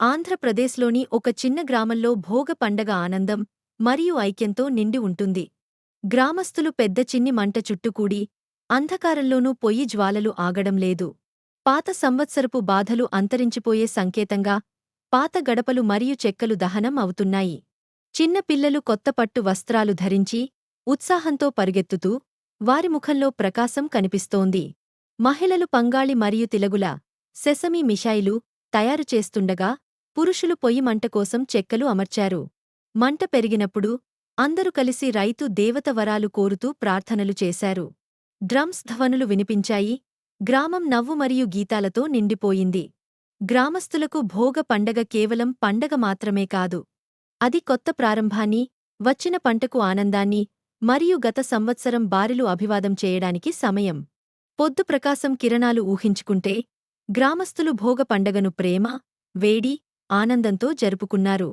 ఆంధ్రప్రదేశ్లోని ఒక చిన్న గ్రామంలో భోగ పండగ ఆనందం మరియు ఐక్యంతో నిండి ఉంటుంది. గ్రామస్తులు పెద్ద చిన్ని మంట చుట్టుకూడి, అంధకారంలోనూ పొయ్యి జ్వాలలు ఆగడం లేదు. పాత సంవత్సరపు బాధలు అంతరించిపోయే సంకేతంగా పాత గడపలు మరియు చెక్కలు దహనం అవుతున్నాయి. చిన్న పిల్లలు కొత్త పట్టు వస్త్రాలు ధరించి, ఉత్సాహంతో పరుగెత్తుతూ, వారి ముఖంలో ప్రకాశం కనిపిస్తోంది. మహిళలు పంగాళి మరియు తిలగుల సెసమీ మిఠాయిలు తయారు చేస్తుండగా, పురుషులు పొయ్యి మంట కోసం చెక్కలు అమర్చారు. మంట పెరిగినప్పుడు అందరూ కలిసి రైతు దేవత వరాలు కోరుతూ ప్రార్థనలు చేశారు. డ్రమ్స్ ధ్వనులు వినిపించాయి. గ్రామం నవ్వు మరియు గీతాలతో నిండిపోయింది. గ్రామస్తులకు భోగ పండగ కేవలం పండగ మాత్రమే కాదు. అది కొత్త ప్రారంభాన్ని, వచ్చిన పంటకు ఆనందాన్ని మరియు గత సంవత్సరం బారిలు అభివాదం చేయడానికి సమయం. పొద్దు ప్రకాశం కిరణాలు ఊహించుకుంటే, గ్రామస్తులు భోగ పండగను ప్రేమ, వేడి, ఆనందంతో జరుపుకున్నారు.